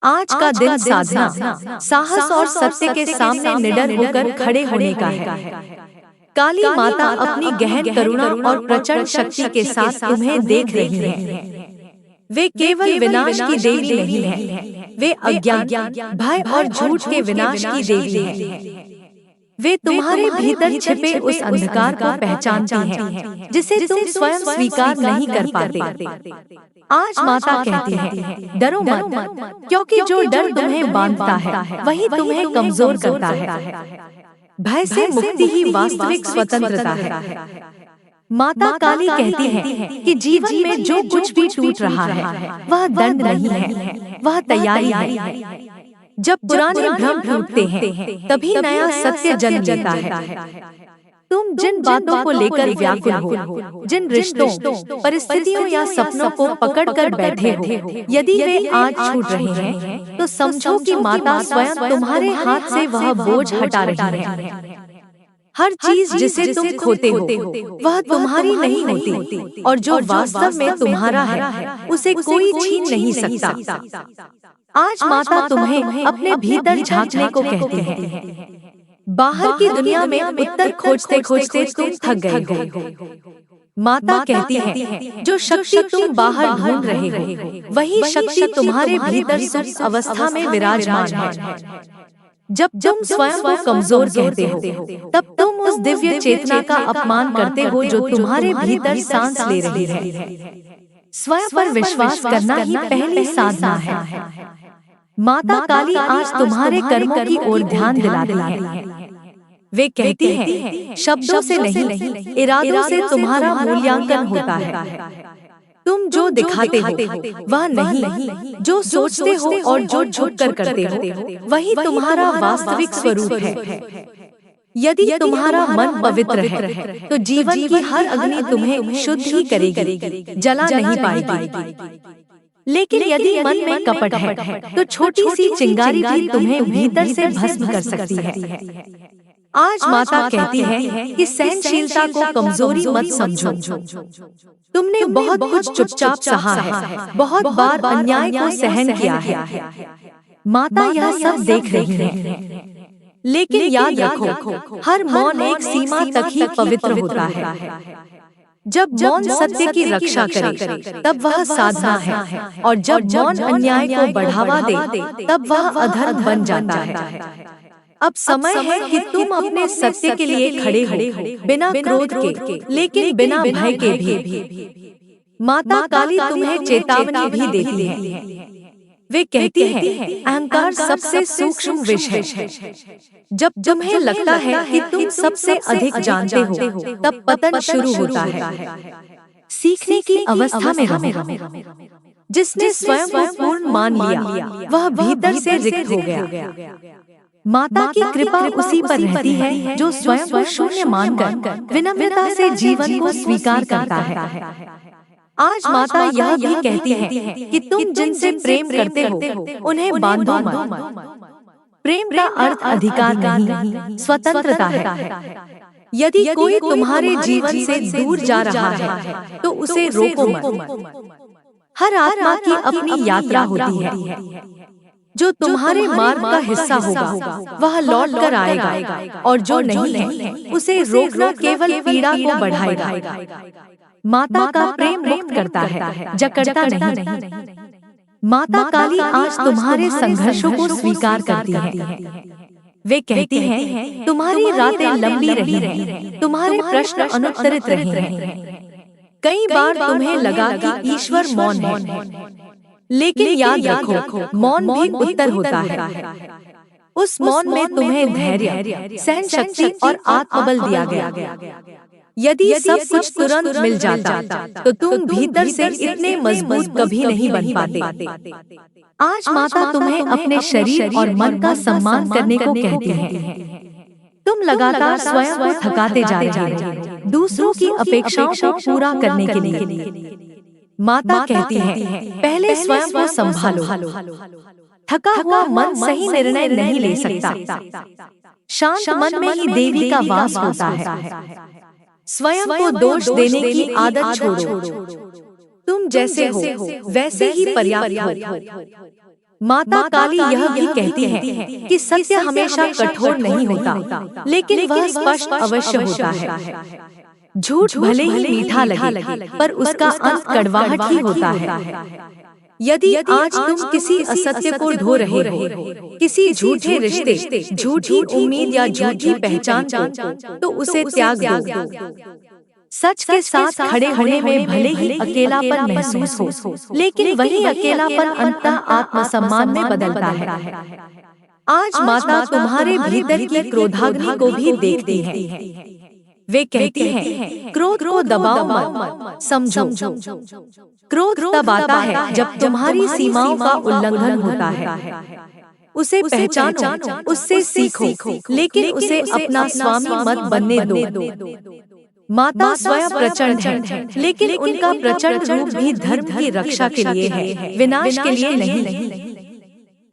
आज का दिन साधना, साहस और सत्य के सामने निडर होकर खड़े होने का है। काली माता अपनी गहन करुणा और प्रचंड शक्ति के साथ तुम्हें देख रही है। वे केवल विनाश की देवी नहीं है, वे अज्ञान, भय और झूठ के विनाश की देवी है। वे तुम्हारे भीतर छिपे उस अंधकार को पहचानती हैं, जिसे तुम स्वयं स्वीकार नहीं कर पाते। आज माता कहती है, डरो मत, क्योंकि जो डर तुम्हें बांधता है, वही तुम्हें कमजोर करता है। भय से मुक्ति ही वास्तविक स्वतंत्रता है। माता काली कहती है कि जीवन में जो कुछ भी टूट रहा है, वह दंड नहीं है, वह तैयारी है। जब पुराने भ्रम टूटते हैं, तभी नया सत्य जन्म लेता है। तुम जिन बातों को लेकर व्याकुल हो, जिन रिश्तों, परिस्थितियों या सपनों को पकड़कर बैठे हो, यदि वे आज छूट रहे हैं, तो समझो कि माता स्वयं तुम्हारे हाथ से वह बोझ हटा रही है। हर चीज जिसे तुम खोते हो, वह तुम्हारी नहीं होती, और जो वास्तव में तुम्हारा है, उसे कोई छीन नहीं सकता। आज माता तुम्हें अपने भीतर झांकने को कहती है। बाहर की दुनिया में उत्तर खोजते खोजते तुम थक गए हो। माता कहती है, जो शक्ति तुम बाहर ढूंढ रहे हो, वही शक्ति तुम्हारे भीतर सुप्त अवस्था में विराजमान है। जब तुम स्वयं को कमजोर कहते हो, तब तुम उस दिव्य चेतना का अपमान करते हो जो तुम्हारे भीतर सांस ले रही है। स्वयं पर विश्वास करना ही पहली साधना है। माता काली आज तुम्हारे कर्मों की ओर ध्यान दिलाती है। वे कहती हैं, शब्दों से नहीं, इरादों से तुम्हारा मूल्यांकन होता है। तुम जो दिखाते हो, वह नहीं, जो सोचते हो और जो झुककर करते हो, वही तुम्हारा वास्तविक स्वरूप है। यदि तुम्हारा मन पवित्र है, तो जीवन की हर अग्नि तुम्हें शुद्ध ही करेगी, जला नहीं पाएगी। लेकिन यदि मन में कपट है, तो छोटी सी चिंगारी भी तुम्हें भीतर से भस्म कर सकती है। आज माता कहती है कि सहनशीलता को कमजोरी मत समझो। तुमने बहुत कुछ चुपचाप सहा है, बहुत बार अन्याय को सहन किया है। माता यह सब देख रही है। लेकिन याद रखो, हर मौन एक सीमा तक ही पवित्र होता है। जब मौन सत्य की रक्षा करे, तब वह साधना है, और जब मौन अन्याय को बढ़ावा दे, तब वह अधर्म बन जाता है। अब समय है कि तुम अपने सत्य के लिए खड़े हो, बिना क्रोध के, लेकिन बिना भय के भी। माता काली तुम्हें चेतावनी भी देती है। वे कहती है, अहंकार सबसे सूक्ष्म विष है। जब तुम्हें लगता है कि तुम सबसे अधिक जानते हो, तब पतन शुरू होता है। सीखने की अवस्था में रहो। जिसने स्वयं को पूर्ण मान लिया, वह भीतर से रिक्त हो गया। माता की कृपा उसी पर रहती है जो स्वयं को शून्य मानकर विनम्रता से जीवन को स्वीकार करता है। आज माता यह भी कहती है कि तुम जिनसे प्रेम करते हो, उन्हें बांधो मत। प्रेम का अर्थ अधिकार नहीं, स्वतंत्रता है। यदि कोई तुम्हारे जीवन से दूर जा रहा है, तो उसे रोको मत। हर आत्मा की अपनी यात्रा होती है। जो तुम्हारे मार्ग का हिस्सा होगा, वह लौट कर आएगा, और जो नहीं है, उसे रोकना केवल पीड़ा को बढ़ाएगा। माता का प्रेम मुक्त करता है, जकड़ता नहीं। माता काली आज तुम्हारे संघर्षों को स्वीकार करती है। वे कहती हैं, तुम्हारी रातें लंबी रही हैं, तुम्हारे प्रश्न अनुत्तरित रहे हैं। कई बार तुम्हें लगा कि ईश्वर मौन है, लेकिन याद रखो, मौन भी उत्तर होता है। उस मौन में तुम्हें धैर्य, सहन शक्ति और आत्मबल दिया गया। यदि सब कुछ तुरंत मिल जाता, तो तुम भीतर से इतने मजबूत कभी नहीं बन पाते। आज माता तुम्हें अपने शरीर और मन का सम्मान करने को कहती है। तुम लगातार स्वयं को थकाते जा रहे हो, दूसरों की अपेक्षाओं को पूरा करने के लिए। माता कहती है, पहले स्वयं को संभालो। थका हुआ मन सही निर्णय नहीं ले सकता। शांत मन में ही देवी का वास होता है। स्वयं को दोष देने की आदत छोड़ो। तुम जैसे हो, वैसे ही पर्याप्त हो। माता काली यह भी कहती है कि सत्य हमेशा कठोर नहीं होता, लेकिन वह स्पष्ट अवश्य होता है। झूठ भले ही मीठा लगे, पर उसका अंत कड़वाहट ही होता है। यदि आज तुम किसी असत्य को ढो रहे हो, किसी झूठे रिश्ते, झूठी उम्मीद या झूठी पहचान को, तो उसे त्याग दो। सच के साथ खड़े होने में भले ही अकेलापन महसूस हो, लेकिन वही अकेलापन अंततः आत्मसम्मान में बदलता है। आज माता तुम्हारे भीतर की क्रोधाग्नि को भी देखती है। वे कहती हैं, क्रोध को दबाओ मत, समझो। क्रोध तब आता है जब तुम्हारी सीमाओं का उल्लंघन होता है। उसे पहचानो, उससे सीखो, लेकिन उसे अपना स्वामी मत बनने दो। माता स्वयं प्रचंड है, लेकिन उनका प्रचंड रूप भी धर्म की रक्षा के लिए है, विनाश के लिए नहीं।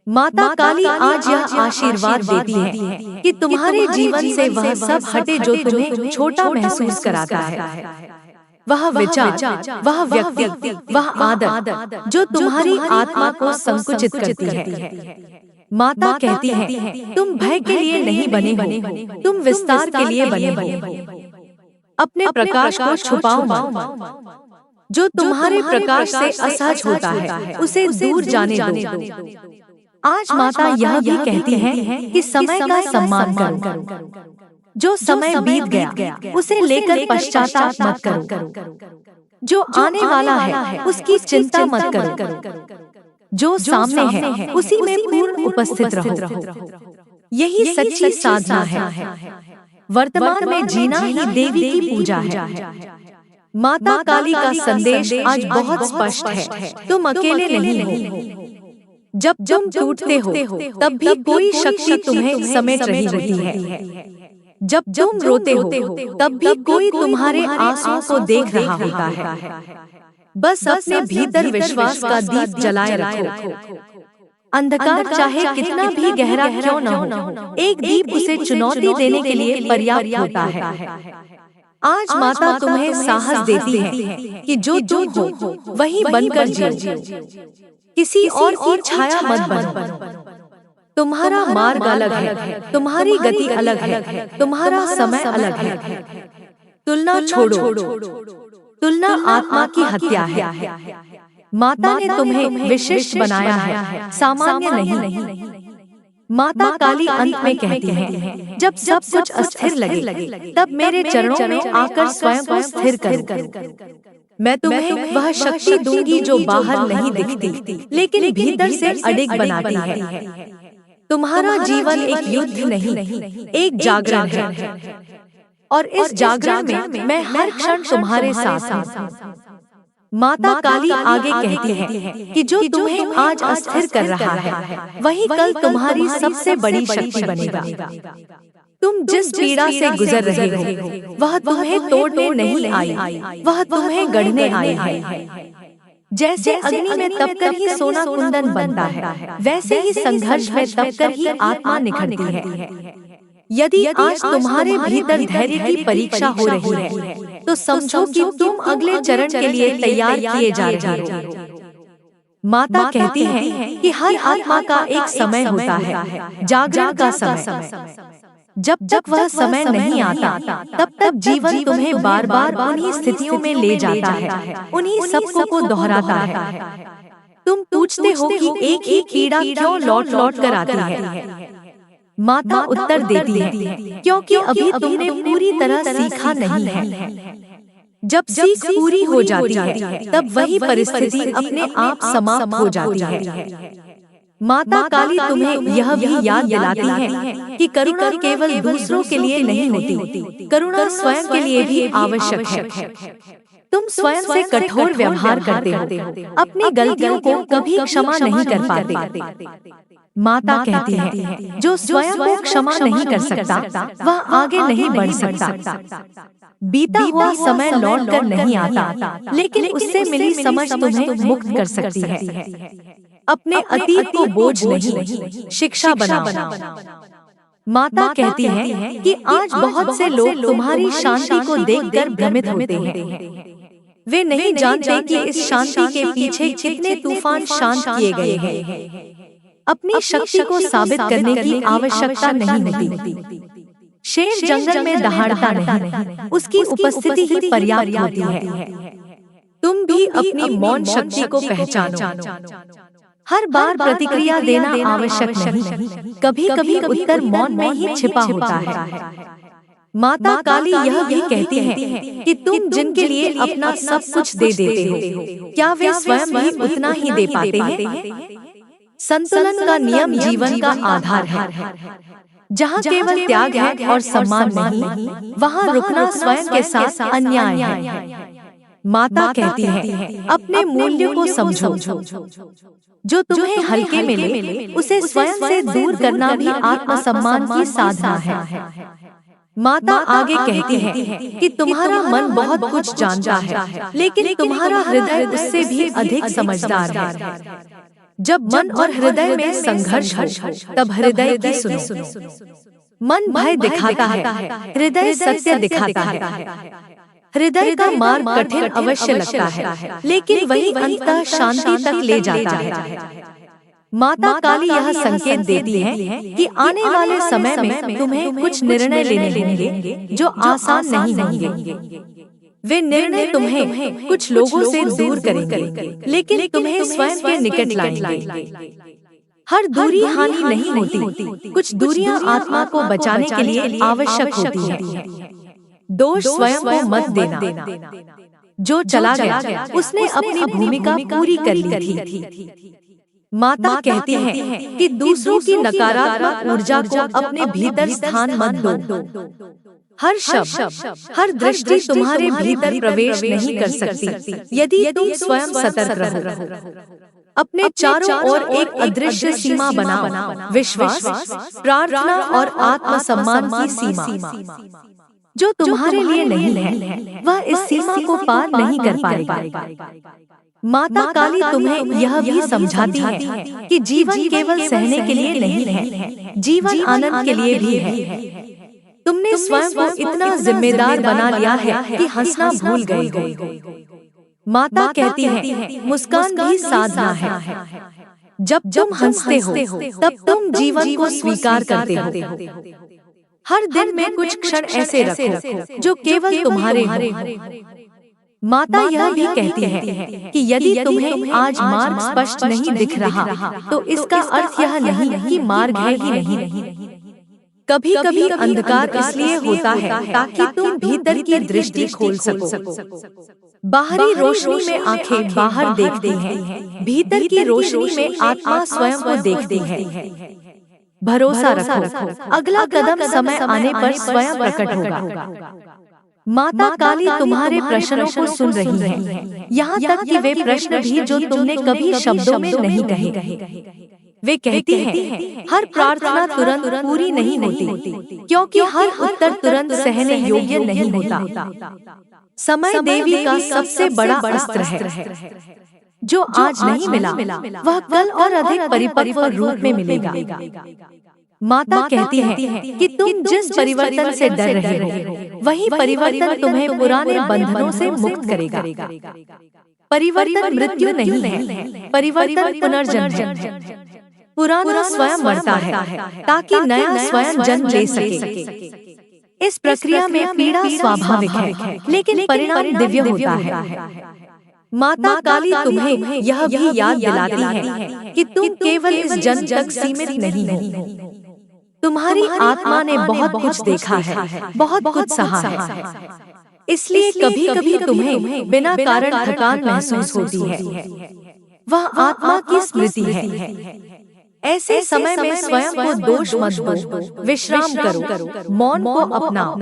माता काली आज यह आशीर्वाद देती है कि तुम्हारे जीवन से वह सब हटे जो तुम्हें छोटा महसूस कराता है। वह विचार, वह व्यक्ति, वह आदत जो तुम्हारी आत्मा को संकुचित करती है। माता कहती है, तुम भय के लिए नहीं बने हो, तुम विस्तार के लिए बने हो। अपने प्रकाश को छुपाओ मत। जो तुम्हारे प्रकाश से असहज होता है, उसे दूर जाने दो। आज माता यह भी कहती है कि समय का सम्मान करो। जो समय बीत गया, उसे लेकर पश्चाताप मत करो। जो आने वाला है, उसकी चिंता मत करो। जो सामने है, उसी में पूर्ण उपस्थित रहो। यही सच्ची साधना है। वर्तमान में जीना ही देवी की पूजा है। माता काली का संदेश आज बहुत स्पष्ट है, तुम अकेले नहीं हो। जब तुम टूटते हो, तब भी कोई शक्ति तुम्हें समेट रही होती है। जब तुम रोते हो, तब भी कोई तुम्हारे आंसुओं को देख रहा होता है। बस अपने भीतर विश्वास का दीप जलाए रखो। अंधकार चाहे कितना भी गहरा क्यों न हो, एक दीप उसे चुनौती देने के लिए पर्याप्त होता है। आज माता तुम्हें साहस देती है कि जो तुम हो वही बनकर जियो। किसी और की छाया मत बनो। तुम्हारा मार्ग अलग है, तुम्हारी गति अलग है, तुम्हारा समय अलग है। तुलना छोड़ो। तुलना आत्मा की हत्या है। माता ने तुम्हें विशिष्ट बनाया है, सामान्य नहीं। माता काली अंत में कहती है, जब सब कुछ अस्थिर लगे, तब मेरे चरणों में आकर स्वयं को स्थिर करो। मैं तुम्हें वह शक्ति दूंगी जो बाहर नहीं दिखती, लेकिन भीतर से अडिग बनाती है। तुम्हारा जीवन एक युद्ध नहीं, एक जागरण है। और इस जागरण में मैं हर क्षण तुम्हारे साथ हूँ। माता काली आगे कहती है कि जो तुम्हें आज अस्थिर कर रहा है, वही कल तुम्हारी सबसे बड़ी शक्ति बनेगा। तुम जिस पीड़ा से गुजर रहे हो, वह तुम्हें तोड़ने नहीं आई, वह तुम्हें गढ़ने आई है। जैसे अग्नि में तपकर ही सोना कुंदन बनता है, वैसे ही संघर्ष में तपकर ही आत्मा निखरती है। यदि आज तुम्हारे भीतर धैर्य की परीक्षा हो रही है, तो समझो कि तुम अगले चरण के लिए तैयार किए जा रहे हो। माता कहती है कि हर आत्मा का एक समय होता है, जागरण का समय। जब तक वह समय नहीं आता, तब तक जीवन तुम्हें बार बार उन्हीं स्थितियों में ले जाता है, उन्हीं सबको को दोहराता है। तुम पूछते हो कि एक ही कीड़ा क्यों लौट लौट कर आती है। माता उत्तर देती है, क्योंकि अभी तुमने पूरी तरह सीखा नहीं है। जब सीख पूरी हो जाती है, तब वही परिस्थिति अपने आप समाप्त हो जाती है। माता काली तुम्हें यह भी याद दिलाती है कि करुणा केवल दूसरों के लिए नहीं होती, करुणा स्वयं के लिए भी आवश्यक है। तुम स्वयं से कठोर व्यवहार करते हो, अपनी गलतियों को कभी क्षमा नहीं कर पाते। माता कहती है, जो स्वयं को क्षमा नहीं कर सकता, वह आगे नहीं बढ़ सकता। बीता हुआ समय लौट कर नहीं आता, लेकिन उससे मिली समझ तुम्हें मुक्त कर सकती है। अपने अतीत को बोझ नहीं, शिक्षा बनाओ। माता कहती है कि आज बहुत से लोग तुम्हारी शांति को देखकर भ्रमित होते हैं। वे नहीं जानते कि इस शांति के पीछे कितने तूफान शांत किए गए हैं। अपनी शक्ति को साबित करने की आवश्यकता नहीं होती। शेर जंगल में दहाड़ता नहीं, उसकी उपस्थिति ही पर्याप्त होती है। तुम भी अपनी मौन शक्ति को पहचानो। हर बार प्रतिक्रिया देना आवश्यक नहीं, कभी-कभी उत्तर मौन में ही छिपा होता है। माता काली यह भी कहती है कि तुम जिनके लिए अपना सब कुछ दे देते हो, क्या वे स्वयं भी उतना ही दे पाते हैं? संतुलन का नियम जीवन का आधार है। जहाँ केवल त्याग है और सम्मान नहीं, वहाँ रुकना स्वयं के साथ अन्याय है। माता कहती है, अपने मूल्यों को समझो। जो तुम्हें हल्के मिले, उसे स्वयं से दूर करना भी आत्मसम्मान की साधना है। माता आगे कहती है कि तुम्हारा मन बहुत कुछ जानता है, लेकिन तुम्हारा हृदय उससे भी अधिक समझदार है। जब मन और हृदय में संघर्ष हो, तब हृदय की सुनो। मन भय दिखाता है, हृदय सत्य दिखाता है। हृदय का मार्ग कठिन अवश्य लगता है, लेकिन वही अंततः शांति तक ले जाता है। माता काली यह संकेत देती है कि आने वाले समय में तुम्हें कुछ निर्णय लेने होंगे जो आसान नहीं होंगे। वे निर्णय तुम्हें कुछ लोगों से दूर करेंगे, लेकिन तुम्हें स्वयं के निकट लाएंगे। हर दूरी हानि नहीं होती, कुछ दूरियां आत्मा को बचाने के लिए आवश्यक होती है। दोष स्वयं को मत देना। जो चला गया उसने अपनी भूमिका पूरी कर ली थी। माता कहती है कि दूसरों की नकारात्मक ऊर्जा को अपने भीतर स्थान मत दो। हर शब्द, हर दृष्टि तुम्हारे भीतर प्रवेश नहीं कर सकती यदि तुम स्वयं सतर्क रहो। अपने चारों ओर एक अदृश्य सीमा बनाओ, विश्वास, प्रार्थना और आत्मसम्मान की सीमा। जो तुम्हारे लिए नहीं है, वह इस सीमा को पार नहीं कर पाएगा। माता काली तुम्हें यह भी समझाती है कि जीवन केवल सहने के लिए नहीं है, जीवन आनंद के लिए भी है। तुमने स्वयं को इतना जिम्मेदार बना लिया है कि हंसना भूल गए हो। माता कहती है, मुस्कान भी साधना है। जब तुम हंसते हो, तब तुम जीवन को स्वीकार करते हो। हर दिन में कुछ क्षण ऐसे रखो जो केवल तुम्हारे हो। माता यह भी कहती है कि यदि तुम्हें आज मार्ग स्पष्ट नहीं दिख रहा, तो इसका अर्थ यह नहीं कि मार्ग है ही नहीं। कभी-कभी अंधकार इसलिए होता है ताकि तुम भीतर की दृष्टि खोल सको। बाहरी रोशनी में आंखें बाहर देखती हैं, भीतर की रोशनी में आत्मा स्वयं को देखती है। भरोसा रखो, अगला कदम समय आने पर स्वयं प्रकट होगा। माता काली तुम्हारे प्रश्नों को सुन रही है, यहाँ तक कि वे प्रश्न भी जो तुमने कभी शब्दों में नहीं कहे। वे कहती हैं, हर प्रार्थना तुरंत पूरी नहीं होती, क्योंकि हर उत्तर तुरंत सहने योग्य नहीं होता। समय देवी का सबसे बड़ा अस्त्र है। जो आज नहीं मिला, वह कल और अधिक परिपक्व रूप में मिलेगा। माता कहती है कि तुम जिस परिवर्तन से डर रहे हो, वही परिवर्तन तुम्हें पुराने बंधनों से मुक्त करेगा। परिवर्तन मृत्यु नहीं है, परिवर्तन पुनर्जन्म है। पुराना स्वयं मरता है ताकि नया स्वयं जन्म ले सके। इस प्रक्रिया में पीड़ा स्वाभाविक है, लेकिन परिणाम दिव्य होता है। माता काली तुम्हें यह भी याद दिलाती है कि तुम केवल इस जन्म तक सीमित नहीं हो। तुम्हारी आत्मा ने बहुत कुछ देखा है, बहुत कुछ सहा है। इसलिए कभी-कभी तुम्हें बिना कारण थकान महसूस होती है। वह आत्मा की स्मृति है। ऐसे समय में स्वयं को दोष मत दो, विश्राम करो, मौन को अपनाओ।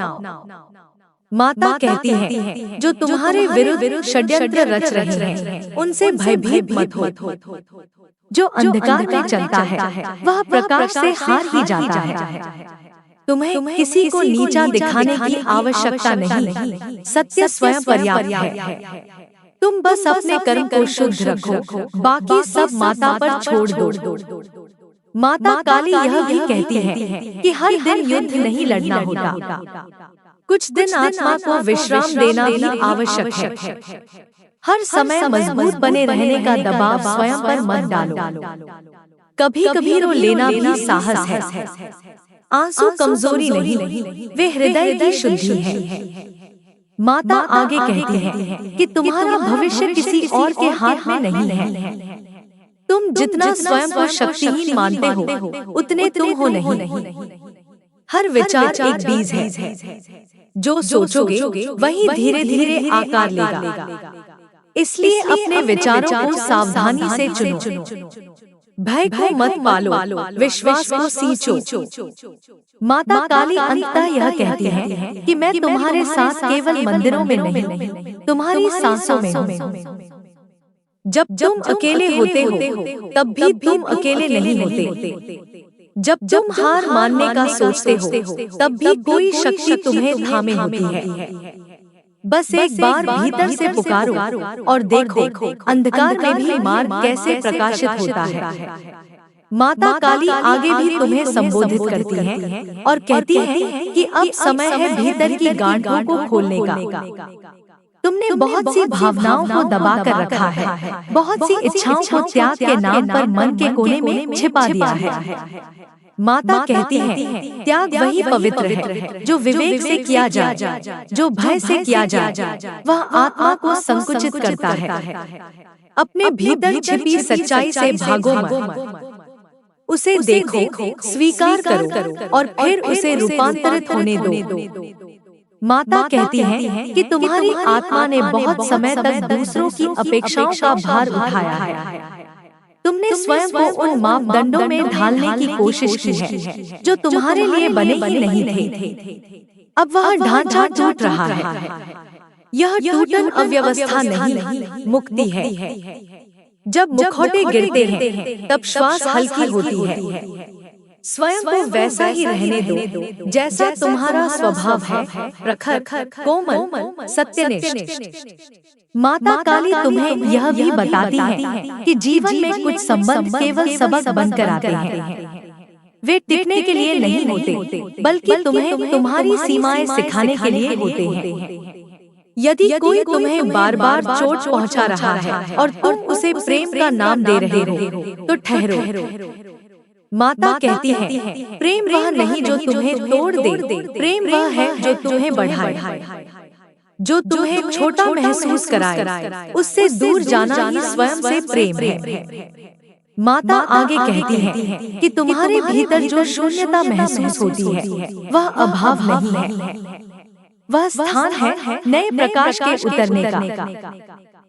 माता कहती है, जो तुम्हारे विरुद्ध षड्यंत्र रच रहे हैं, उनसे भयभीत मत हो। जो अंधकार में चलता है, वह प्रकाश से हार ही जाता है। तुम्हें किसी को नीचा दिखाने की आवश्यकता नहीं, सत्य स्वयं पर्याप्त है। तुम बस अपने कर्म को शुद्ध रखो, बाकी सब माता पर छोड़ दो। माता काली यह भी कहती है कि हर दिन युद्ध नहीं लड़ना होता। कुछ दिन आत्मा को विश्राम देना भी आवश्यक है। हर समय मजबूत बने रहने का दबाव स्वयं पर मत डालो। कभी कभी रो लेना भी साहस है। आंसू कमजोरी नहीं, वे हृदय की शुद्धि है। माता आगे कहती है कि तुम्हारा भविष्य किसी और के हाथ में नहीं है। तुम जितना स्वयं को शक्तिहीन मानते हो, उतने तुम हो नहीं। हर विचार एक बीज है, जो सोचोगे वही धीरे धीरे आकार लेगा। इसलिए अपने विचारों को सावधानी से चुनो। भय को मत पालो, विश्वास को सींचो। माता काली अंततः यह कहती है कि मैं तुम्हारे साथ केवल मंदिरों में नहीं, तुम्हारी सांसों में हूँ। जब तुम अकेले होते हो, तब भी तुम अकेले नहीं होते। जब तुम हार मानने का सोचते हो, तब भी कोई शक्ति तुम्हें थामे होती है। बस एक बार भीतर से पुकारो और देखो अंधकार में भी मार्ग कैसे प्रकाशित होता है। माता काली आगे भी तुम्हें संबोधित करती है और कहती है कि अब समय है भीतर की गांठों को खोलने का। तुमने बहुत सी भावनाओं को दबा कर रखा है, बहुत सी इच्छाओं को त्याग के नाम पर मन के कोने में छिपा दिया है। माता कहती है त्याग वही पवित्र है जो विवेक से किया जाए, जो भय से किया जाए वह आत्मा को संकुचित करता है। अपने भीतर छिपी सच्चाई से भागो मत, उसे देखो, स्वीकार करो और फिर उसे रूपांतरित होने दो। माता कहती है कि तुम्हारी आत्मा ने बहुत समय तक दूसरों की अपेक्षाओं का भार उठाया है। तुमने स्वयं को उन मापदंडों में ढालने की कोशिश की है जो तुम्हारे लिए बने ही नहीं थे। अब वह ढांचा टूट रहा है। यह टूटन अव्यवस्था नहीं, मुक्ति है। जब मुखौटे गिरते हैं, तब श्वास हल्की होती है। स्वयं को वैसा ही रहने दो जैसा तुम्हारा स्वभाव है, प्रखर, कोमल, सत्यनिष्ठ। माता काली तुम्हें यह भी बताती है कि जीवन में कुछ संबंध केवल सबक बनकर आते हैं। वे टिकने के लिए नहीं होते, बल्कि तुम्हें तुम्हारी सीमाएं सिखाने के लिए होते हैं। यदि कोई तुम्हें बार बार चोट पहुंचा रहा है और तुम उसे प्रेम का नाम दे रहे हो, तो ठहरो। माता कहती है प्रेम वह नहीं जो तुम्हें तोड़ दे, प्रेम वह है जो तुम्हें बढ़ाए, जो तुम्हें छोटा महसूस कराए। उससे दूर जाना ही स्वयं से प्रेम है। माता आगे कहती है कि तुम्हारे भीतर जो शून्यता महसूस होती है, वह अभाव नहीं है, वह स्थान है नए प्रकाश के उतरने का।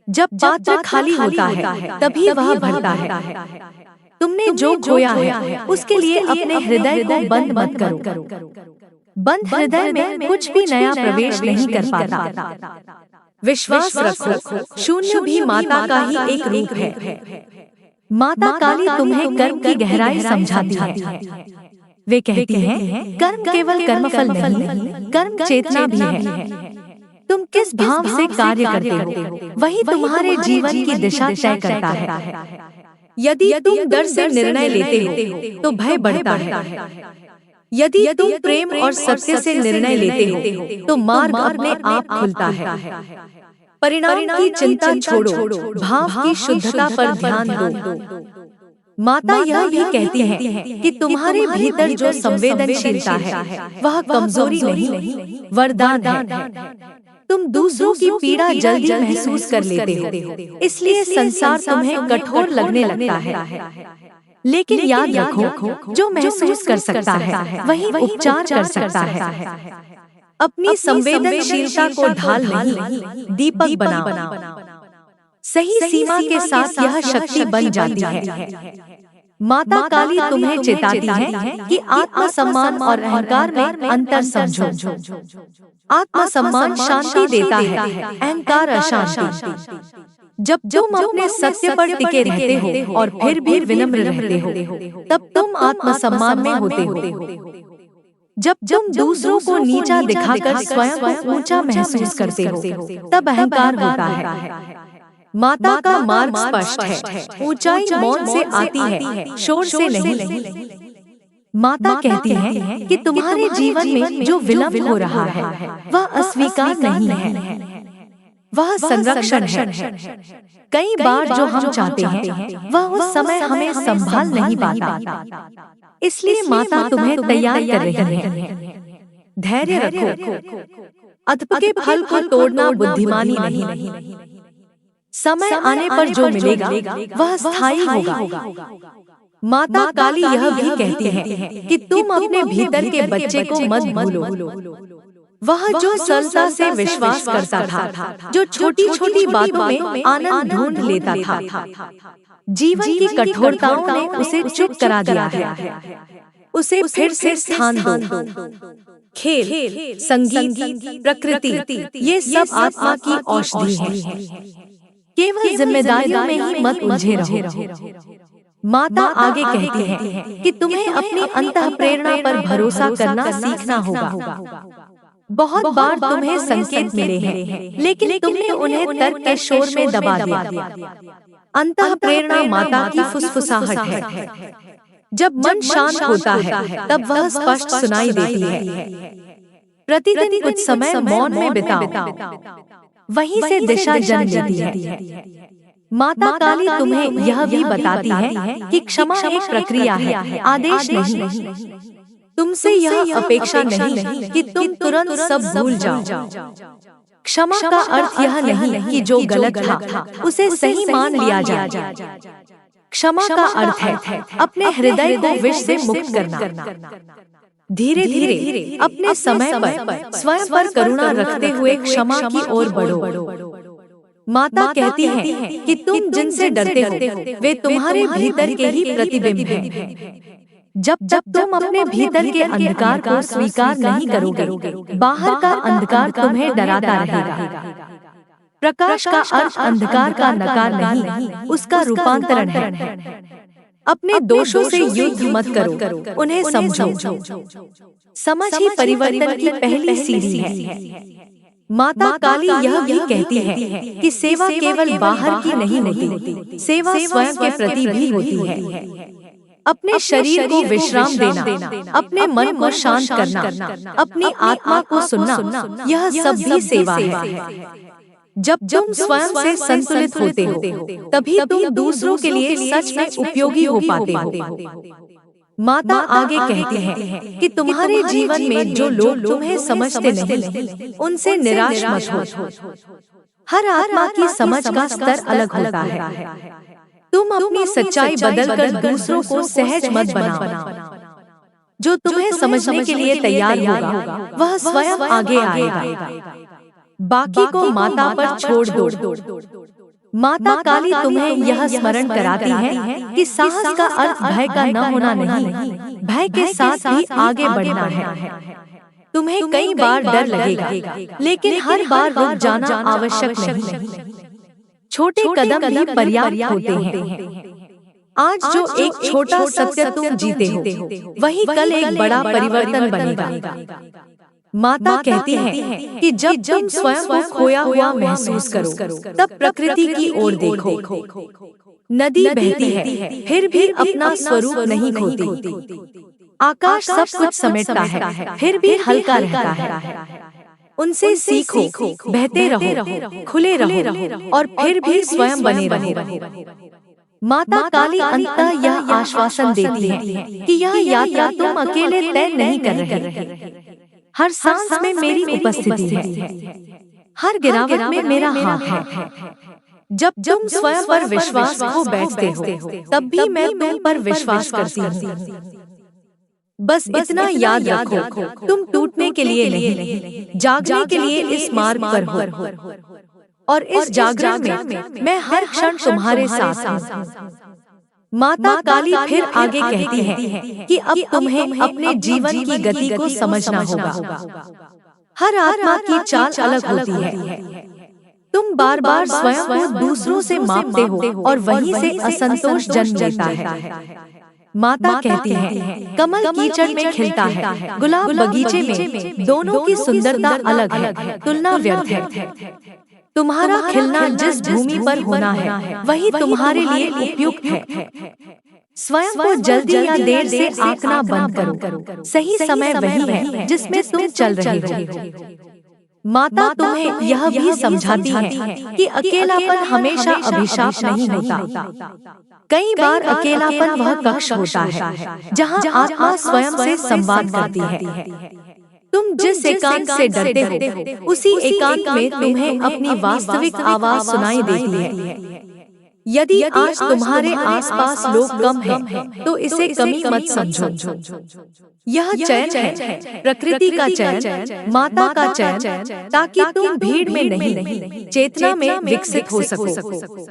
जब पात्र खाली होता है, तभी वह भरता है। तुमने जो खोया है, उसके लिए अपने हृदय को बंद मत करो। बंद हृदय में कुछ भी नया प्रवेश नहीं कर पाता। विश्वास रखो, शून्य भी माता का ही एक रूप है। माता काली तुम्हें कर्म की गहराई समझाती है। वे कहती हैं, कर्म केवल कर्मफल नहीं, कर्म चेतना भी है। तुम किस भाव से कार्य करते हो, वही तुम्हारे जीवन की दिशा तय करता है। यदि तुम डर से निर्णय लेते हो, तो भय बढ़ता है। यदि तुम प्रेम और सत्य से निर्णय लेते हो, तो मार्ग अपने आप खुलता है। परिणाम की चिंता छोड़ो, भाव की शुद्धता पर ध्यान दो। माता यह भी कहती है कि तुम्हारे भीतर जो संवेदनशीलता है, वह कमजोरी नहीं, वरदान है। तुम दूसरों की पीड़ा जल्दी महसूस कर लेते हो, इसलिए संसार तुम्हें कठोर लगने लगता है। लेकिन याद रखो, जो महसूस कर सकता है, वही उपचार कर सकता है। अपनी संवेदनशीलता को ढाल नहीं, दीपक बनाओ। सही सीमा के साथ यह शक्ति बन जाती है। माता काली तुम्हें चेताती है कि आत्मसम्मान और अहंकार में अंतर समझो। आत्मसम्मान शांति देता है, अहंकार अशांति। जब तुम अपने सत्य पर टिके रहते हो और फिर भी विनम्र रहते हो, तब तुम आत्मसम्मान में होते हो। जब तुम दूसरों को नीचा दिखाकर स्वयं को ऊंचा महसूस करते हो, तब अहंकार होता है। माता का मार्ग स्पष्ट है, ऊंचाई मौन से आती है, शोर से नहीं। माता कहती है कि तुम्हारे जीवन में जो विलंब हो रहा है, वह अस्वीकार नहीं है, वह संरक्षण है। कई बार जो हम चाहते हैं वह उस समय हमें संभाल नहीं पाता, इसलिए माता तुम्हें तैयार कर रही है। धैर्य रखो, अधर्म के फल को तोड़ना बुद्धिमानी नहीं। समय आने पर जो मिलेगा वह स्थायी होगा। माता काली यह भी कहती है कि तुम अपने भीतर के बच्चे को मत भूलो। वह जो सरलता से विश्वास करता था, जो छोटी छोटी बातों में आनंद ढूंढ लेता था। जीवन की कठोरताओं ने उसे चुप करा दिया है। उसे फिर से स्थान दो। खेल, संगीत, प्रकृति, ये सब आत्मा की औषधि है। केवल जिम्मेदारियों में ही मत उलझे रहो। माता आगे कहती है कि तुम्हें अपनी अंतःप्रेरणा पर भरोसा करना सीखना होगा। बहुत बार तुम्हें संकेत मिले हैं, लेकिन तुमने उन्हें तर्क के शोर में दबा दिया। अंतःप्रेरणा माता की फुसफुसाहट है। जब मन शांत होता है तब वह स्पष्ट सुनाई देती है। प्रतिदिन कुछ समय मौन में बिताओ, वहीं से दिशा जन्म लेती है। माता काली तुम्हें यह भी बताती है कि क्षमा एक प्रक्रिया है, आदेश नहीं। तुमसे यह अपेक्षा नहीं कि तुम तुरंत सब भूल जाओ। क्षमा का अर्थ यह नहीं कि जो गलत था उसे सही मान लिया जाए। क्षमा का अर्थ है अपने हृदय को विष से मुक्त करना। धीरे धीरे अपने समय पर स्वयं पर करुणा रखते हुए क्षमा की ओर बढ़ो। माता कहती है कि तुम जिनसे डरते हो वे तुम्हारे भीतर के ही प्रतिबिंब हैं। जब तुम अपने भीतर के अंधकार को स्वीकार नहीं करोगे, बाहर का अंधकार तुम्हें डराता रहेगा। प्रकाश का अर्थ अंधकार का नकार नहीं, उसका रूपांतरण है। अपने दोषों से युद्ध मत करो, उन्हें समझो। समझ ही परिवर्तन की पहली सीढ़ी है। माता काली यह भी कहती है कि सेवा केवल बाहर की नहीं होती, सेवा स्वयं के प्रति भी होती है। अपने शरीर को विश्राम देना, अपने मन को शांत करना, अपनी आत्मा को सुनना, यह सब भी सेवा है। जब तुम स्वयं से संतुलित होते हो, तभी तुम दूसरों के लिए सच में उपयोगी हो पाते हो। माता आगे कहती है कि तुम्हारे जीवन में जो लोग तुम्हें समझते नहीं, उनसे निराश मत हो। हर आत्मा की समझ का स्तर अलग होता है। तुम अपनी सच्चाई बदलकर दूसरों को सहज मत बनाओ। जो तुम्हें समझने के लिए तैयार होगा, वह स्वयं आगे आएगा। बाकी को माता पर छोड़ दो। माता काली तुम्हें यह स्मरण कराती है कि साहस का अर्थ भय का न होना नहीं, भय के साथ भी आगे बढ़ना है। तुम्हें कई बार डर लगेगा, लेकिन हर बार रुक जाना आवश्यक नहीं। छोटे कदम भी पर्याप्त होते हैं। आज जो एक छोटा सत्य तुम जीते हो, वही कल एक बड़ा परिवर्तन बनेगा। माता कहती है कि जब तुम स्वयं को खोया हुआ महसूस करो, तब प्रकृति की ओर देखो। नदी बहती है, फिर भी अपना स्वरूप नहीं खोती। आकाश सब कुछ समेटता है, फिर भी हल्का रहता है। उनसे सीखो, बहते रहो, खुले रहो, और फिर भी स्वयं बने रहो। माता काली अंततः यह आश्वासन देती है कि यह यात्रा तुम अकेले तय नहीं कर रहे। हर सांस में मेरी उपस्थिति है, हर गिरावट में मेरा हाथ है। जब तुम स्वयं पर विश्वास खो बैठते हो, तब भी मैं तुम पर विश्वास करती हूँ। बस इतना याद रखो, तुम टूटने के लिए नहीं, जागने के लिए इस मार्ग पर हो। और इस जागरण में मैं हर क्षण तुम्हारे साथ हूँ। माता काली फिर आगे कहती है कि अब तुम्हें अपने जीवन की गति को समझना होगा। हर आत्मा की चाल अलग होती है। तुम बार बार स्वयं को दूसरों से मापते हो और वहीं से असंतोष जन्म लेता है। माता कहती है कमल कीचड़ में खिलता है, गुलाब बगीचे में, दोनों की सुंदरता अलग है, तुलना व्यर्थ है। तुम्हारा खिलना जिस भूमि पर होना है, वही तुम्हारे लिए उपयुक्त है। स्वयं को जल्दी या देर से आंकना बंद करो। सही समय वही है जिसमें तुम चल रहे हो। माता तुम्हें यह भी समझाती है कि अकेलापन हमेशा अभिशाप नहीं होता। कई बार अकेलापन वह कक्ष होता है जहाँ आत्मा स्वयं से संवाद करती है। तुम जिस एकांत से डरते हो, उसी एकांत में तुम्हें अपनी वास्तविक आवाज सुनाई देती है। यदि आज तुम्हारे आसपास लोग कम हैं, तो इसे कमी मत समझो। यह चयन है, प्रकृति का चयन, माता का चयन, ताकि तुम भीड़ में नहीं, चेतना में विकसित हो सको।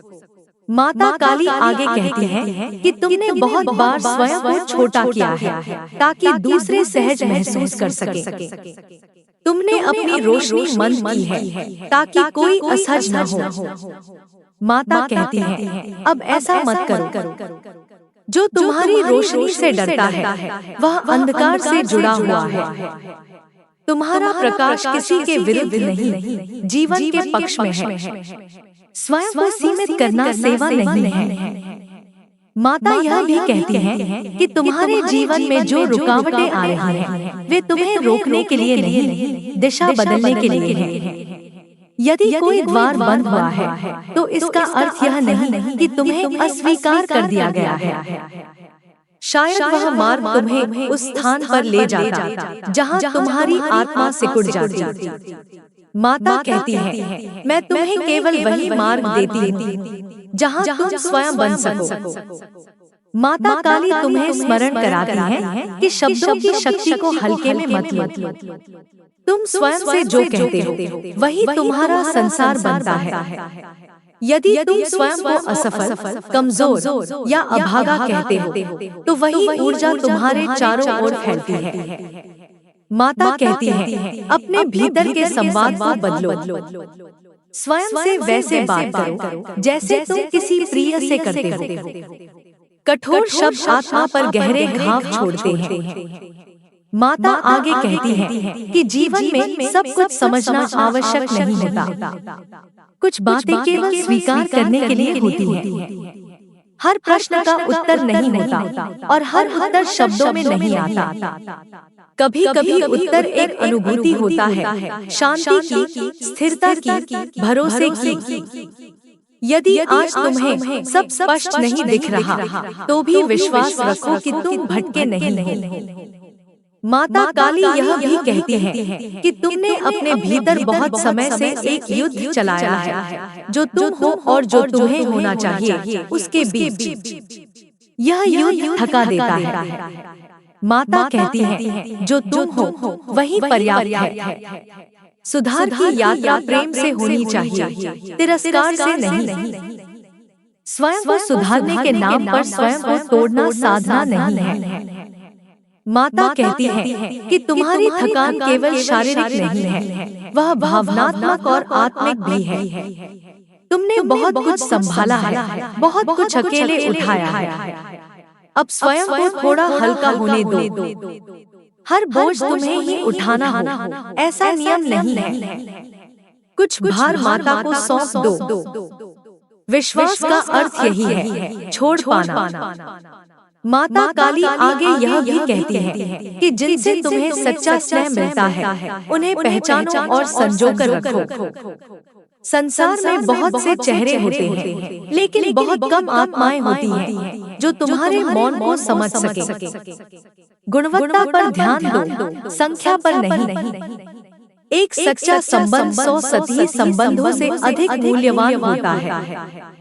माता काली आगे कहती है कि तुमने बहुत बार स्वयं को छोटा किया है, ताकि दूसरे सहज महसूस कर सके। तुमने अपनी रोशनी मंद की है, ताकि कोई असहज न हो। माता कहती है, अब ऐसा मत करो। जो तुम्हारी रोशनी से डरता है, वह अंधकार से जुड़ा हुआ है। तुम्हारा प्रकाश किसी के विरुद्ध नहीं, जीवन के पक्ष में है। स्वयं को सीमित करना सेवा नहीं है। माता यह भी कहती है कि तुम्हारे जीवन में जो रुकावटें आ रही हैं, वे तुम्हें रोकने के लिए नहीं, दिशा बदलने के लिए हैं। यदि कोई द्वार बंद हुआ है, तो इसका अर्थ यह नहीं कि तुम्हें अस्वीकार कर दिया गया है। शायद वह मार्ग तुम्हें उस स्थान पर ले जाता जहां तुम्हारी आत्मा सिकुड़ जाती। माता कहती है, मैं तुम्हें केवल वही मार्ग देती हूँ जहां तुम स्वयं बन सको। माता काली तुम्हें स्मरण कराती है कि शब्दों की शक्ति को हल्के में मत लो। तुम स्वयं से जो कहते हो, वही तुम्हारा संसार बनता है। यदि तुम स्वयं को असफल, कमजोर या अभागा कहते हो, तो वही ऊर्जा तुम्हारे चारों ओर फैलती है। माता कहती है, अपने भीतर के संवाद को बदलो। स्वयं से वैसे बात करो जैसे तुम किसी प्रिय से करते हो। कठोर शब्द आत्मा पर गहरे घाव छोड़ते हैं। माता आगे कहती है कि जीवन में सब कुछ समझना आवश्यक नहीं होता। कुछ बातें केवल स्वीकार करने के लिए होती हैं। हर प्रश्न का उत्तर नहीं होता और हर उत्तर शब्दों में नहीं आता। कभी कभी उत्तर एक अनुभूति होता है, शांति की, स्थिरता की, भरोसे की। यदि आज तुम्हें सब स्पष्ट नहीं दिख रहा, तो भी विश्वास रखो कि तुम भटके नहीं हो। माता काली यह भी कहती है कि तुमने अपने भीतर बहुत समय से एक युद्ध चलाया है, जो तुम हो और जो तुम्हें होना चाहिए, उसके बीच। यह युद्ध थका देता है। माता कहती है, जो तुम हो वही पर्याप्त है। सुधार की यात्रा प्रेम से होनी चाहिए, तिरस्कार से नहीं। स्वयं को सुधारने के नाम पर स्वयं को तोड़ना साधना नहीं है। माता कहती है कि तुम्हारी थकान केवल शारीरिक नहीं है, वह भावनात्मक और आत्मिक भी है। तुमने बहुत कुछ संभाला है, बहुत कुछ अकेले उठाया है। अब स्वयं को थोड़ा हल्का होने दो। हर बोझ तुम्हें ही उठाना हो, ऐसा नियम नहीं है। कुछ भार माता को सौंप दो। विश्वास का अर्थ यही है, छोड़ पाना। माता काली आगे यह भी कहती है कि जिनसे तुम्हें सच्चा स्नेह मिलता है, उन्हें पहचानो और संजोकर रखो। संसार में बहुत से चेहरे होते हैं, लेकिन बहुत कम आत्माएं होती हैं जो तुम्हारे मौन को समझ सके। गुणवत्ता पर ध्यान दो, संख्या पर नहीं। एक सच्चा संबंध 100 सतही संबंधों से अधिक मूल्यवान होता है।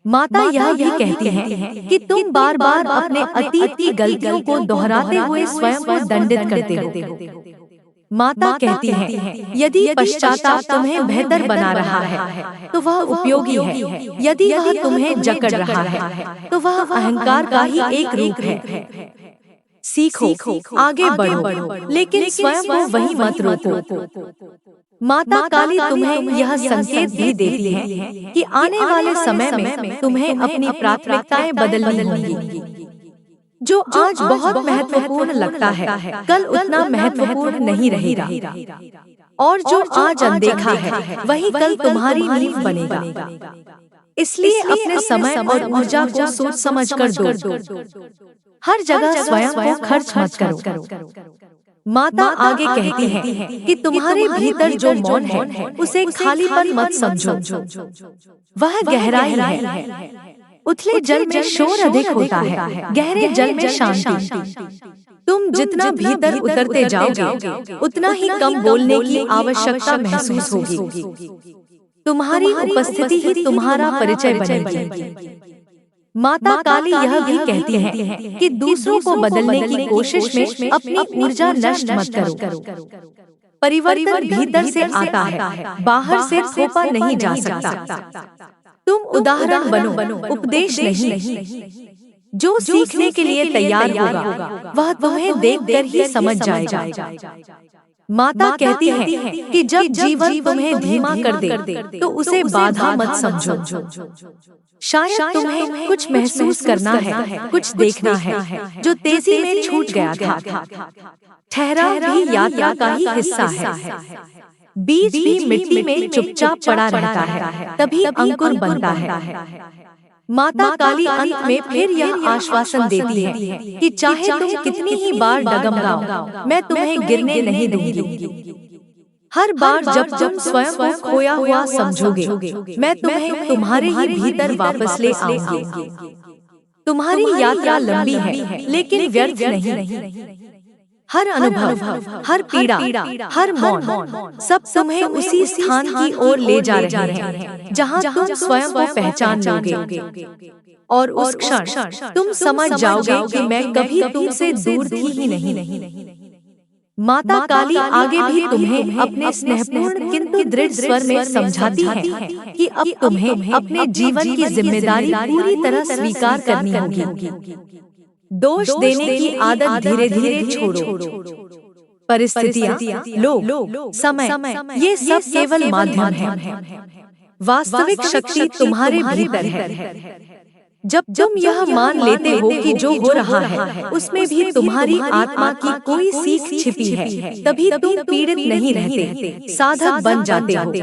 माता यह भी कहती है कि तुम बार बार अपने अतीत की गलतियों को दोहराते हुए स्वयं को दंडित करते हो। माता कहती है, यदि पश्चाताप तुम्हें बेहतर बना रहा है, तो वह उपयोगी है। यदि वह तुम्हें जकड़ रहा है, तो वह अहंकार का ही एक रूप है। सीखो, आगे बढ़ो, लेकिन स्वयं को वही मत रोको। माता काली तुम्हें यह संकेत भी देती है कि आने वाले समय में तुम्हें अपनी प्राथमिकताएं बदलनी होंगी। जो आज बहुत महत्वपूर्ण लगता है, कल उतना महत्वपूर्ण नहीं रहेगा। और जो आज अनदेखा है, वही कल तुम्हारी नींव बनेगा। इसलिए अपने समय और ऊर्जा को सोच समझ कर दो। हर जगह स्वयं को खर्च मत करो। माता आगे कहती है कि तुम्हारे भीतर जो मौन है उसे खालीपन मत समझो, वह गहराई है। उथले जल में शोर अधिक होता है, गहरे जल में शांति। तुम जितना भीतर उतरते जाओगे उतना ही कम बोलने की आवश्यकता महसूस होगी। तुम्हारी उपस्थिति ही तुम्हारा परिचय बनेगी। माता काली यह भी कहती है कि दूसरों को बदलने की कोशिश में अपनी ऊर्जा नष्ट मत करो। परिवर्तन भीतर से आता है, बाहर से थोपा नहीं जा सकता। तुम उदाहरण बनो, उपदेश नहीं। जो सीखने के लिए तैयार होगा वह तुम्हें देखकर ही समझ जाएगा। माता कहती है कि जब जीवन तुम्हें धीमा कर दे तो उसे बाधा मत समझो। शायद तुम्हें कुछ महसूस करना है, कुछ देखना है जो तेजी में छूट गया था। ठहराव भी यात्रा का ही हिस्सा है। बीज भी मिट्टी में चुपचाप पड़ा रहता है, तभी अंकुर बनता है। माता काली अंत में फिर यह आश्वासन देती है कि चाहे तुम कितनी ही बार डगमगाओ, मैं तुम्हें गिरने नहीं दूंगी। हर बार जब तुम स्वयं को खोया हुआ समझोगे, मैं तुम्हें तुम्हारे ही भीतर वापस ले आऊंगी। तुम्हारी यात्रा लंबी है लेकिन व्यर्थ नहीं। हर अनुभव, हर पीड़ा, हर मौन, सब तुम्हें उसी स्थान की ओर ले जा रहे हैं जहां तुम स्वयं को पहचान लोगे। और उस क्षण तुम समझ जाओगे कि मैं कभी तुमसे दूर थी ही नहीं। माता काली आगे भी तुम्हें अपने स्नेहपूर्ण किंतु दृढ़ स्वर में समझाती है कि अब तुम्हें अपने जीवन की जिम्मेदारी पूरी तरह स्वीकार करनी होगी। दोष देने की आदत धीरे धीरे छोड़ो। परिस्थितियाँ, लोग, समय, ये सब केवल माध्यम है। वास्तविक शक्ति तुम्हारे भीतर है। जब तुम यह मान लेते हो कि जो हो रहा है उसमें भी तुम्हारी आत्मा की कोई सीख छिपी है, तभी तुम पीड़ित नहीं रहते, साधक बन जाते हो।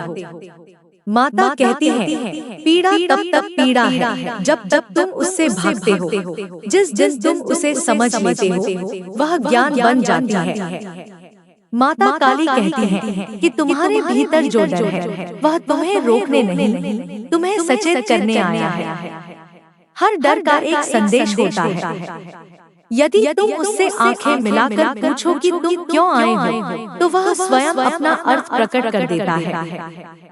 माता कहती है पीड़ा तब तक पीड़ा है जब तुम उससे भागते हो। जिस दिन तुम उसे समझ लेते हो वह ज्ञान बन जाती है। माता काली कहती है कि तुम्हारे भीतर जो डर है वह तुम्हें रोकने नहीं, तुम्हें सचेत करने आया है। हर डर का एक संदेश होता है। यदि तुम उससे आंखें मिलाकर पूछो कि तुम क्यों आए हो, तो वह स्वयं अपना अर्थ प्रकट कर देता है।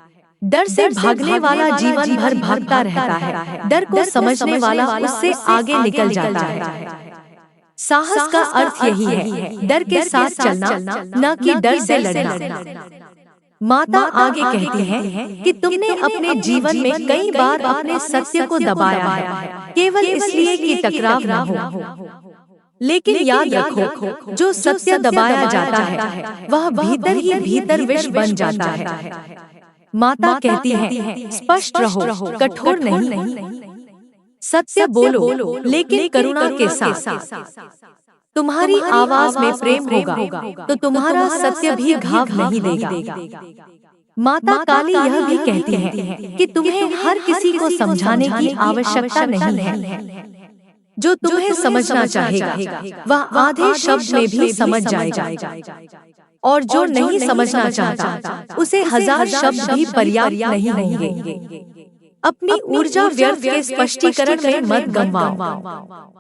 डर से भागने वाला जीवन भर भागता रहता है, डर को समझने वाला उससे आगे निकल जाता है। साहस का अर्थ यही है, डर के साथ चलना, न कि डर से लड़ना। माता आगे कहती है कि तुमने अपने जीवन में कई बार अपने सत्य को दबाया है, केवल इसलिए कि टकराव न हो। लेकिन याद रखो, जो सत्य दबाया जाता है वह भीतर ही भीतर विष बन जाता है। माता कहती है स्पष्ट रहो, कठोर नहीं। सत्य बोलो लेकिन करुणा के साथ। तुम्हारी आवाज में प्रेम होगा तो तुम्हारा सत्य भी घाव नहीं देगा। माता काली यह भी कहती है कि तुम्हें हर किसी को समझाने की आवश्यकता नहीं है। जो तुम्हें समझना चाहेगा वह आधे शब्द में भी समझ जाएगा, और जो नहीं समझना चाहता उसे 1000 शब्द भी पर्याप्त नहीं होंगे। अपनी ऊर्जा व्यर्थ के स्पष्टीकरण में मत गंवाओ।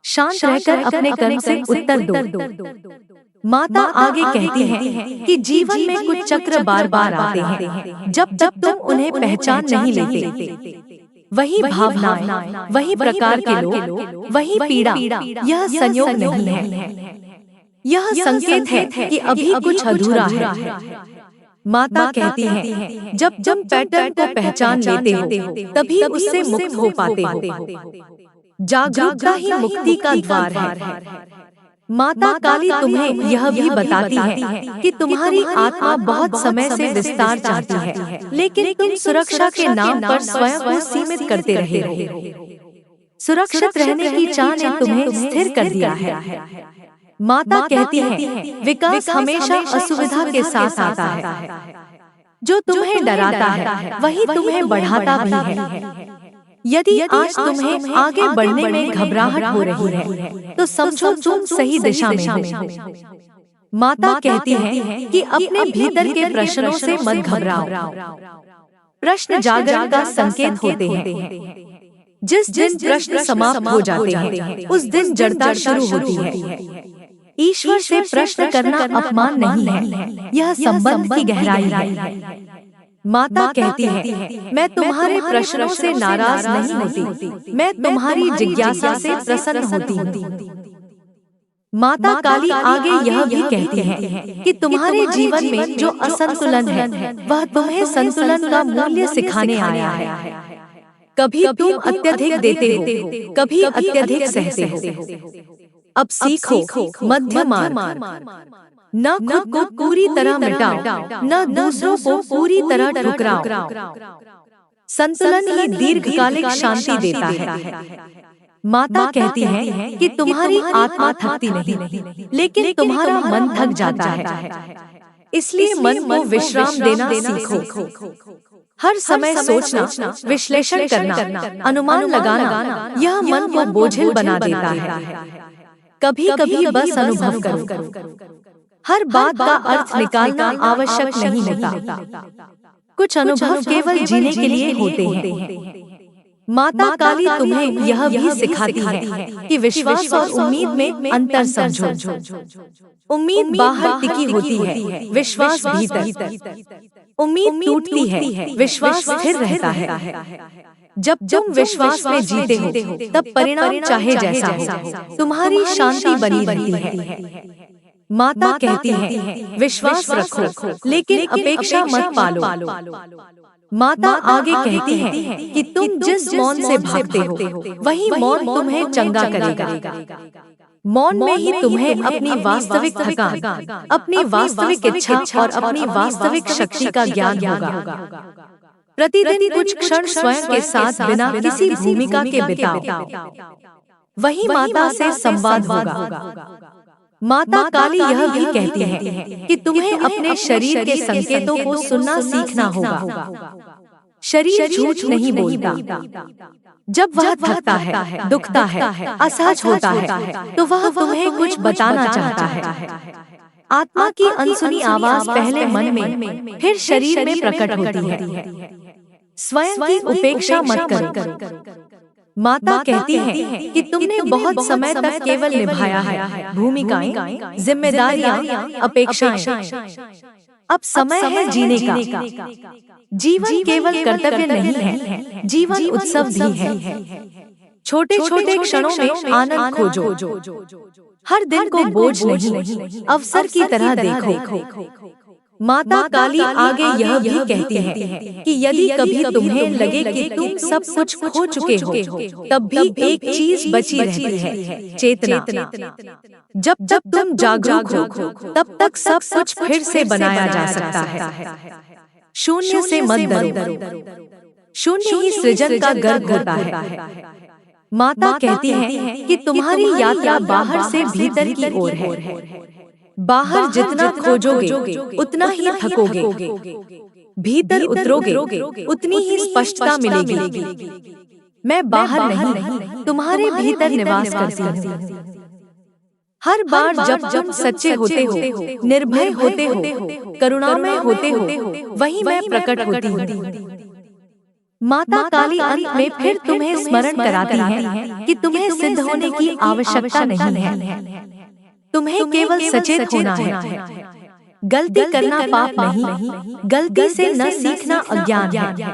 शांत रहकर अपने कर्म से उत्तर दो। माता आगे कहती है कि जीवन में कुछ चक्र बार बार आते हैं, जब तुम उन्हें पहचान नहीं लेते। वही भावनाएं, वही प्रकार के लोग, वही पीड़ा, यह संयोग नहीं है, यह संकेत है कि अभी कुछ अधूरा है। माता कहती है जब पैटर्न को पहचान लेते हो तभी उससे मुक्त हो पाते हो। जागरूकता ही मुक्ति का द्वार है। माता काली तुम्हें यह भी बताती है कि तुम्हारी आत्मा बहुत समय से विस्तार चाहती है, लेकिन तुम सुरक्षा के नाम पर स्वयं को सीमित करते रहे हो। सुरक्षित रहने की चाह ने तुम्हें स्थिर कर दिया है। माता कहती है विकास हमेशा असुविधा के साथ आता है। जो तुम्हें डराता है वही तुम्हें बढ़ाता भी है। यदि आज तुम्हें आगे बढ़ने में घबराहट हो रही है तो समझो तुम सही दिशा में हो। माता कहती है कि अपने भीतर के प्रश्नों से मत घबराओ। प्रश्न जागरण का संकेत होते हैं। जिस दिन प्रश्न समाप्त हो जाते हैं, उस दिन जड़ता शुरू होती है। ईश्वर से प्रश्न करना अपमान नहीं है, यह संबंध की गहराई है। माता कहती है, मैं तुम्हारे प्रश्नों से नाराज नहीं होती, मैं तुम्हारी जिज्ञासा से प्रसन्न होती हूँ। माता काली आगे यह भी कहती है कि तुम्हारे जीवन में जो असंतुलन है, वह तुम्हें संतुलन का मूल्य सिखाने आया है। कभी तुम अत्यधिक देते हो, कभी अत्यधिक सहते हो। अब सीखो मध्य मार्ग। न खुद को पूरी तरह मिटाओ, न दूसरों को पूरी तरह ठुकराओ। संतुलन ही दीर्घकालिक शांति देता है। माता कहती है कि तुम्हारी आत्मा थकती नहीं, लेकिन तुम्हारा मन थक जाता है। इसलिए मन को विश्राम देना सीखो। हर समय सोचना, विश्लेषण करना, अनुमान लगाना, यह मन को बोझिल बना देता है। कभी कभी बस अनुभव करो। हर बात का अर्थ निकालना आवश्यक नहीं होता। कुछ अनुभव केवल जीने के लिए होते हैं। माता काली तुम्हें यह भी सिखाती है कि विश्वास और उम्मीद में अंतर समझो। उम्मीद बाहर टिकी होती है, विश्वास भीतर। उम्मीद टूटती है, विश्वास स्थिर रहता है। जब तुम विश्वास में जीते हो, तब परिणाम चाहे जैसा हो, तुम्हारी शांति बनी रहती है। माता कहती है, विश्वास रखो, लेकिन अपेक्षा मत पालो। माता आगे कहती है कि तुम जिस मौन से भागते हो, वही मौन तुम्हें चंगा करेगा। मौन में ही तुम्हें अपनी वास्तविक थकान, अपनी वास्तविक इच्छा और अपनी वास्तविक शक्ति का ज्ञान होगा। प्रतिदिन कुछ क्षण स्वयं के साथ बिना किसी भूमिका के बिताओ। वही माता से संवाद होगा। माता काली यह भी कहती है कि तुम्हें अपने शरीर के संकेतों को सुनना सीखना होगा। शरीर झूठ नहीं बोलता। जब वह थकता है, दुखता है, असहज होता है, तो वह तुम्हें कुछ बताना चाहता है। आत्मा की अनसुनी आवाज पहले मन में, फिर शरीर में प्रकट होती है। स्वयं की उपेक्षा मत करो। माता कहती है कि तुमने बहुत समय तक केवल निभाया है भूमिकाएं, जिम्मेदारियां, अपेक्षाएं। अब समय है जीने का। जीवन केवल कर्तव्य नहीं है, जीवन उत्सव भी है। छोटे छोटे क्षणों में आनंद खोजो। हर दिन को बोझ नहीं, अवसर की तरह देखो। माता काली आगे यह भी कहती है कि यदि कभी तुम्हें लगे कि तुम सब कुछ खो चुके हो, तब भी एक चीज बची रहती है, चेतना। जब तुम जागरूक हो, तब तक सब कुछ फिर से बनाया जा सकता है। शून्य से मत डरो। शून्य ही सृजन का गर्भ होता है। माता कहती है कि तुम्हारी यात्रा बाहर से भीतर की ओर है। बाहर जितना खोजोगे, उतना ही थकोगे। भीतर उतरोगे, उतनी ही स्पष्टता मिलेगी। मैं बाहर नहीं, तुम्हारे भीतर निवास करती हूँ। हर बार जब तुम सच्चे होते हो, निर्भय होते हो, करुणामय होते हो, वहीं मैं प्रकट होती हूँ। माता काली अंत में फिर तुम्हें स्मरण कराती है कि तुम्हें सिद्ध होने की आवश्यकता नहीं है। तुम्हें केवल सचेत होना है। गलती करना पाप नहीं, गलती से न सीखना अज्ञान है।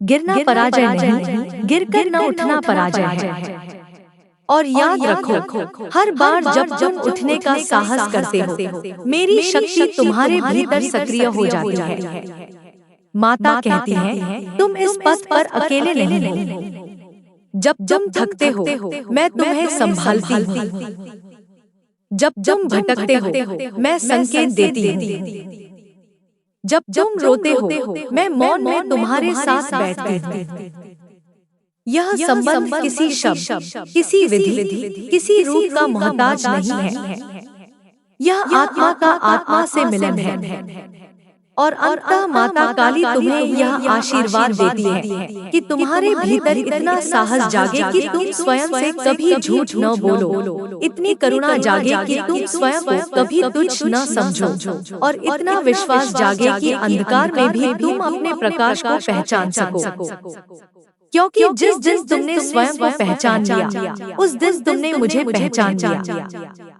गिरना पराजय नहीं, गिरकर न उठना पराजय है। और याद रखो, हर बार जब तुम उठने का साहस करते हो, मेरी शक्ति तुम्हारे भीतर सक्रिय हो जाती है। माता कहती है, तुम इस पथ पर अकेले नहीं हो। जब तुम थकते हो, मैं तुम्हें संभालती हूँ। जब तुम भटकते हो, मैं संकेत देती हूँ। जब तुम रोते हो, मैं मौन में तुम्हारे साथ बैठती हूँ। यह संबंध किसी शब्द, किसी विधि, किसी रूप का मोहताज नहीं है। यह आत्मा का आत्मा से मिलन है। और अंततः माता काली तुम्हें यह आशीर्वाद देती है कि तुम्हारे भीतर इतना साहस जागे कि तुम स्वयं से कभी झूठ न बोलो, इतनी करुणा जागे कि तुम स्वयं को कभी तुच्छ न समझो, और इतना विश्वास जागे कि अंधकार में भी तुम अपने प्रकाश को पहचान सको। क्योंकि जिस दिन तुमने स्वयं को पहचान लिया, उस दिन तुमने मुझे पहचान लिया।